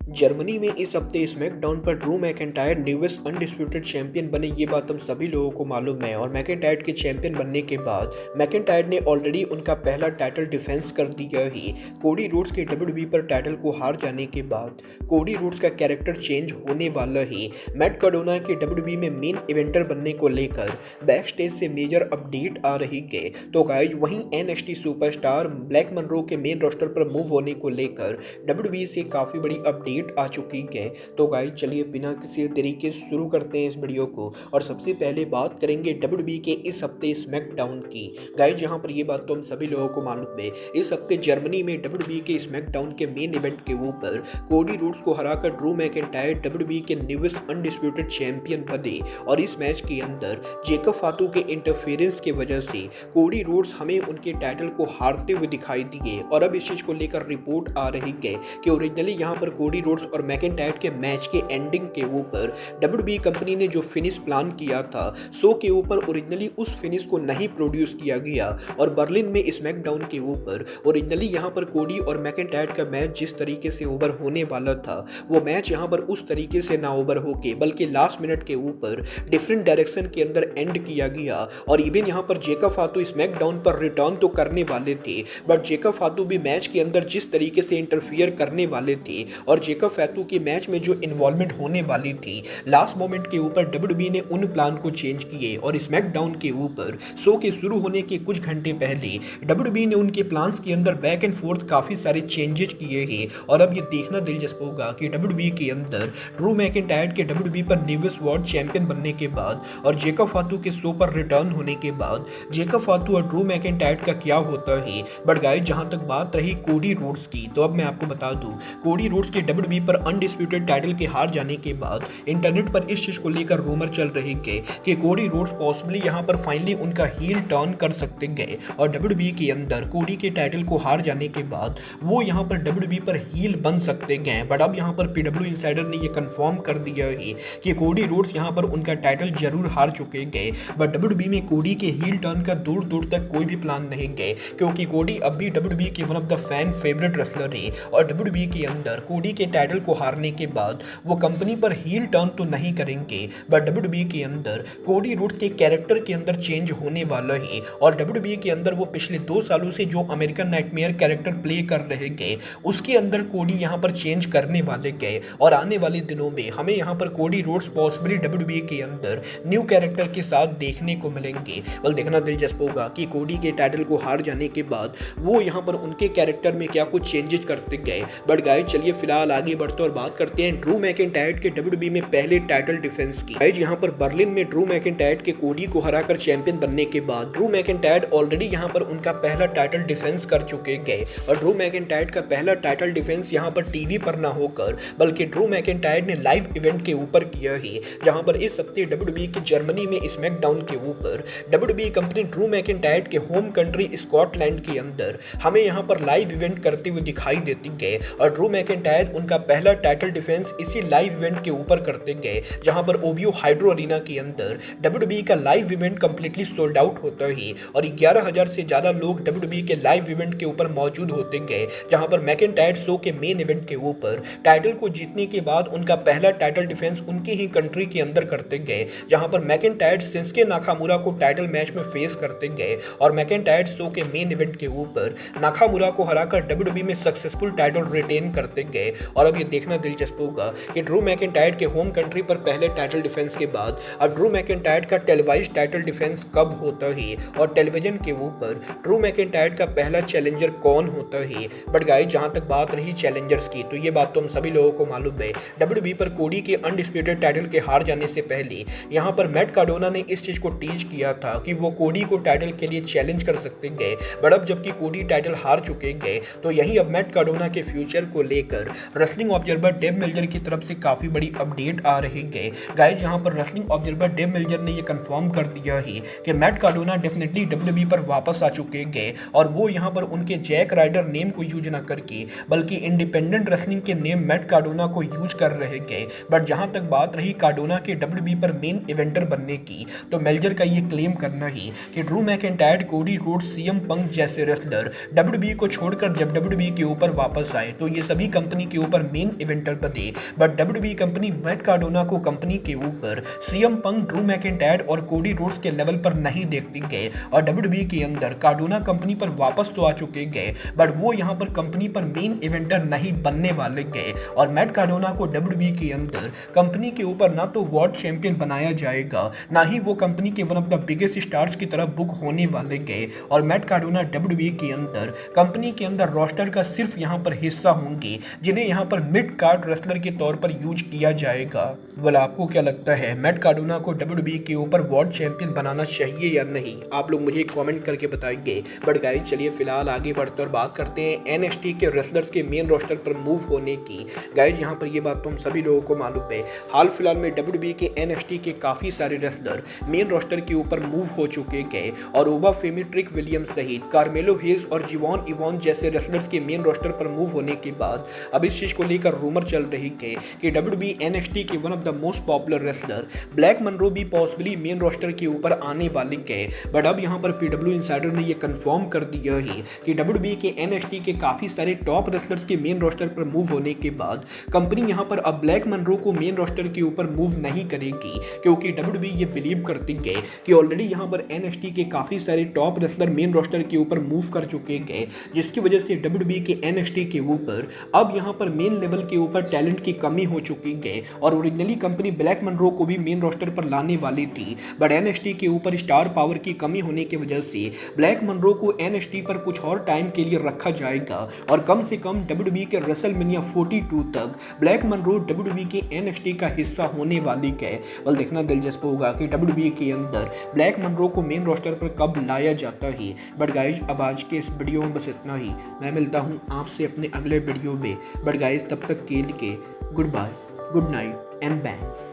Germany में इस हफ्ते स्मैकडाउन पर Drew McIntyre newest undisputed champion बने, ये बात हम सभी लोगों को मालूम है। और मैकइंटायर के चैंपियन बनने के बाद मैकइंटायर ने ऑलरेडी उनका पहला टाइटल डिफेंस कर दिया ही। कोडी रोड्स के डब्ल्यूडब्ल्यूई पर टाइटल को हार जाने के बाद कोडी रोड्स का कैरेक्टर चेंज होने वाला ही। मैट कार्डोना के डब्ल्यूडब्ल्यूई में मेन इवेंटर बनने को लेकर बैक स्टेज से मेजर अपडेट आ रही है। तो गाइज वहीं एनएक्सटी सुपरस्टार ब्लैक मनरो के मेन रोस्टर पर मूव होने को लेकर डब्ल्यूडब्ल्यूई से काफ़ी बड़ी अपडेट आ चुकी है। तो गाइस चलिए बिना किसी तरीके से शुरू करते हैं इस वीडियो को। और सबसे पहले बात करेंगे डब्ल्यूडब्ल्यूई के इस हफ्ते स्मैकडाउन की। गाइस यहाँ पर ये बात तो हम सभी लोगों को मालूम है, इस हफ्ते जर्मनी में डब्ल्यूडब्ल्यूई के स्मैकडाउन के मेन इवेंट के ऊपर कोडी रोड्स को हराकर ड्रू मैकइंटायर डब्ल्यूडब्ल्यूई के न्यूएस्ट अनडिस्प्यूटेड चैंपियन बने। और इस मैच के अंदर जेकब फातू के इंटरफेरेंस की वजह से कोडी रोड्स हमें उनके टाइटल को हारते हुए दिखाई दिए। और अब इस चीज को लेकर रिपोर्ट आ रही है कि ओरिजिनली यहाँ पर कोडी रोड्स और मैकइंटायर के मैच के एंडिंग के ऊपर डब्ल्यूडब्ल्यूई कंपनी ने जो फिनिश प्लान किया था, शो के ऊपर ओरिजिनली उस फिनिश को नहीं प्रोड्यूस किया गया। और बर्लिन में स्मैकडाउन के ऊपर ओरिजिनली यहाँ पर कोडी और मैकइंटायर का मैच जिस तरीके से ओवर होने वाला था, वो मैच यहाँ पर उस तरीके से ना ओवर होके बल्कि लास्ट मिनट के ऊपर डिफरेंट डायरेक्शन के अंदर एंड किया गया। और इवन यहाँ पर जेकब फातू स्मैकडाउन पर रिटर्न तो करने वाले थे, बट जेकब फातू भी मैच के अंदर जिस तरीके से इंटरफियर करने वाले थे और जेकब फातू के मैच में जो इन्वॉल्वमेंट होने वाली थी, लास्ट मोमेंट के ऊपर डब्ल्यूडब्ल्यूई ने उन प्लान को चेंज किए। और स्मैकडाउन के ऊपर शो के शुरू होने के कुछ घंटे पहले डब्ल्यूडब्ल्यूई ने उनके प्लान्स के अंदर बैक एंड फोर्थ काफी सारे चेंजेस किए हैं। और अब ये देखना दिलचस्प होगा कि डब्ल्यूडब्ल्यूई के अंदर ड्रू मैकइंटायर के डब्ल्यूडब्ल्यूई पर न्यूएस्ट वर्ल्ड चैंपियन बनने के बाद और जेकब फातू के शो पर रिटर्न होने के बाद जेकब फातू और ड्रू मैकइंटायर का क्या होता है। बट गाइस जहां तक बात रही कोडी रोड्स की, तो अब मैं आपको बता दूं, कोडी रोड्स के डब्ल्यूडब्ल्यूई पर अनडिस्प्यूटेड टाइटल के हार जाने के बाद इंटरनेट पर इस चीज को लेकर रूमर चल रही है कि कोडी रोड्स पॉसिबली यहां पर फाइनली उनका हील टर्न कर सकते हैं। और डब्ल्यूडब्ल्यूई के अंदर कोडी के टाइटल को हार जाने के बाद वो यहां पर डब्ल्यूडब्ल्यूई पर हील बन सकते हैं। बट अब यहां पर पीडब्ल्यू इनसाइडर ने ये कंफर्म कर दिया है कि कोडी रोड्स यहां पर उनका टाइटल जरूर हार चुके हैं। बट डब्ल्यूडब्ल्यूई में कोडी के हील टर्न का दूर दूर तक कोई भी प्लान नहीं है, क्योंकि कोडी अब भी डब्ल्यूडब्ल्यूई के one of the fan favourite wrestler है। और डब्ल्यूडब्ल्यूई के अंदर कोडी के टाइटल को हारने के बाद वो कंपनी पर हील टर्न तो नहीं करेंगे, बट डब्ल्यूडब्ल्यूई के अंदर कोडी रोड्स के कैरेक्टर के अंदर चेंज होने वाला है। और डब्ल्यूडब्ल्यूई के अंदर वो पिछले 2 सालों से जो अमेरिकन नाइटमेयर कैरेक्टर प्ले कर रहे गए, उसके अंदर कोडी यहाँ पर चेंज करने वाले गए। और आने वाले दिनों में हमें यहाँ पर कोडी रोड्स पॉसिबली डब्ल्यूडब्ल्यूई के अंदर न्यू कैरेक्टर के साथ देखने को मिलेंगे। बल देखना दिलचस्प होगा कि कोडी के टाइटल को हार जाने के बाद वो यहाँ पर उनके कैरेक्टर में क्या कुछ चेंजेस करते गए। बट गाइस चलिए फिलहाल आगे बढ़ते और बात करते हैं ड्रू मैकइंटायर के डब्ल्यूडब्ल्यूई में पहले टाइटल डिफेंस की। गाइस यहाँ पर बर्लिन में ड्रू मैकइंटायर के कोडी को हराकर चैंपियन बनने के बाद ड्रू मैकइंटायर ऑलरेडी यहाँ पर उनका पहला टाइटल डिफेंस कर चुके गए। और ड्रू मैकइंटायर का पहला टाइटल डिफेंस यहाँ पर टीवी पर ना होकर बल्कि ड्रू मैकइंटायर ने लाइव इवेंट के ऊपर किया है, जहां पर इस हफ्ते डब्ल्यूडब्ल्यूई के जर्मनी में स्मैकडाउन के ऊपर डब्ल्यूडब्ल्यूई कंपनी ड्रू मैकइंटायर के होम कंट्री स्कॉटलैंड के अंदर हमें यहां पर लाइव इवेंट करते हुए दिखाई देती गए। और ड्रू मैकइंटायर उनका पहला टाइटल डिफेंस इसी लाइव इवेंट के ऊपर करते गए, जहां पर ओबियो हाइड्रो अरीना के अंदर डब्ल्यूडब्ल्यूई का live event completely sold out होता है। और 11,000 से ज्यादा लोग डब्ल्यूडब्ल्यूई के लाइव इवेंट के ऊपर मौजूद होते गए, जहां पर मैकइंटायर शो के मेन इवेंट के ऊपर टाइटल को जीतने के बाद उनका पहला टाइटल डिफेंस उनकी ही कंट्री के अंदर करते गए, जहां पर मैकइंटायर शिंसुके नाकामुरा को टाइटल मैच में फेस करते गए। और मैकइंटायर शो के मेन इवेंट के ऊपर नाकामुरा को हराकर डब्ल्यूडब्ल्यूई में सक्सेसफुल टाइटल रिटेन करते गए। और अब ये देखना दिलचस्प होगा कि ड्रू मैकइंटायर के होम कंट्री पर पहले टाइटल डिफेंस के बाद अब ड्रू मैकइंटायर का टेलीवाइज टाइटल डिफेंस कब होता है और टेलीविजन के ऊपर ड्रू मैकइंटायर का पहला चैलेंजर कौन होता है। बट गाइस जहां तक बात रही चैलेंजर्स की, तो ये बात तो हम सभी लोगों को मालूम है, डब्ल्यूडब्ल्यूई पर कोडी के अनडिस्प्यूटेड टाइटल के हार जाने से पहले यहाँ पर मैट कार्डोना ने इस चीज को टीच किया था कि वो कोडी को टाइटल के लिए चैलेंज कर सकते गए। बट अब जबकि कोडी टाइटल हार चुके गए, तो यही अब मैट कार्डोना के फ्यूचर को लेकर रेसलिंग ऑब्जर्वर डेव मिल्जर की तरफ से काफी बड़ी अपडेट आ रही है। गाइस यहाँ पर रेसलिंग ऑब्जर्वर डेव मिल्जर ने ये कंफर्म कर दिया है कि मैट कार्डोना डेफिनेटली डब्ल्यूडब्ल्यूई पर वापस आ चुके गए। और वो यहाँ पर उनके जैक राइडर नेम को यूज ना करके बल्कि इंडिपेंडेंट रेसलिंग के नेम मैट कार्डोना को यूज कर रहे गए। बट जहां तक बात रही कार्डोना के डब्ल्यूडब्ल्यूई पर मेन इवेंटर बनने की, तो मेल्जर का ये क्लेम करना ही कि Drew McIntyre, Cody Rhodes, CM Punk जैसे रेसलर डब्ल्यूडब्ल्यूई को छोड़कर जब डब्ल्यूडब्ल्यूई के ऊपर वापस आए, तो ये सभी कंपनी के ऊपर पर मेन इवेंटर बने, but WWE company Matt Cardona को कंपनी के ऊपर सीएम पंक, ड्रू मैकिंटायर और कोडी रोड्स के लेवल पर नहीं देखते गए और डब्ल्यूडब्ल्यूई के अंदर कार्डोना कंपनी पर वापस तो आ चुके गए, बट वो यहाँ पर कंपनी पर मेन इवेंटर नहीं बनने वाले गए और मैट कार्डोना को डब्ल्यूडब्ल्यूई के अंदर कंपनी के ऊपर ना तो वर्ल्ड चैंपियन बनाया जाएगा, ना ही वो कंपनी के one of the biggest stars की तरह बुक होने वाले गए और मैट कार्डोना डब्ल्यूडब्ल्यूई के अंदर कंपनी के अंदर रोस्टर का सिर्फ यहाँ पर हिस्सा होंगे, जिन्हें यहाँ पर मिड कार्ड रेसलर के तौर पर यूज किया जाएगा। बोला आपको क्या लगता है, मैट कार्डोना को डब्ल्यूडब्ल्यूई के ऊपर वर्ल्ड चैंपियन बनाना चाहिए या नहीं? आप लोग मुझे कमेंट करके बताएंगे। बट गाइस चलिए फिलहाल आगे बढ़ते और बात करते हैं एनएक्सटी के रेसलर्स के मेन रोस्टर पर मूव होने की। गाइस यहाँ पर ये बात तो हम सभी लोगों को मालूम है, हाल फिलहाल में डब्ल्यूडब्ल्यूई के एनएक्सटी के काफी सारे रेसलर मेन रोस्टर के ऊपर मूव हो चुके गए और ओबा फेमी, ट्रिक विलियम्स सहित कार्मेलो हेज और जीवॉन इवॉन जैसे रेसलर्स के मेन रोस्टर पर मूव होने के बाद अब इस चीज को लेकर रूमर चल रही है कि डब्ल्यूडब्ल्यूई एनएक्सटी के one of the most popular wrestler Blake Monroe भी पॉसिबली मेन रोस्टर के ऊपर आने वाले गए। बट अब यहाँ पर पीडब्ल्यू इंसाइडर ने यह कंफर्म कर दिया है कि डब्ल्यूडब्ल्यूई के एनएक्सटी के काफी सारे टॉप रेसलर्स के मेन रोस्टर पर मूव होने के बाद कंपनी यहाँ पर अब ब्लैक मनरो को मेन रोस्टर के ऊपर मूव नहीं करेगी, क्योंकि डब्ल्यूडब्ल्यूई ये बिलीव करती है कि ऑलरेडी यहाँ पर एनएक्सटी के काफी सारे टॉप रेसलर मेन रोस्टर के ऊपर मूव कर चुके गए, जिसकी वजह से डब्ल्यूडब्ल्यूई के एनएक्सटी के ऊपर अब यहाँ पर मेन लेवल के ऊपर टैलेंट की कमी हो चुकी है और ओरिजिनली कंपनी ब्लैक मनरो को भी मेन रोस्टर पर लाने वाली थी, बट एनएक्सटी के ऊपर स्टार पावर की कमी होने की वजह से ब्लैक मनरो को एनएक्सटी पर कुछ और टाइम के लिए रखा जाएगा और कम से कम डब्ल्यूडब्ल्यूई के रेसलमेनिया 42 तक ब्लैक मनरो डब्ल्यूडब्ल्यूई के एनएक्सटी का हिस्सा होने वाली है। और देखना दिलचस्प होगा कि डब्ल्यूडब्ल्यूई के अंदर ब्लैक मनरो को मेन रोस्टर पर कब लाया जाता है। बट गाइज अब आज के इस वीडियो में बस इतना ही, मैं मिलता हूँ आपसे अपने अगले वीडियो में। बट गाइज तब तक के लिए good bye, good night and bang.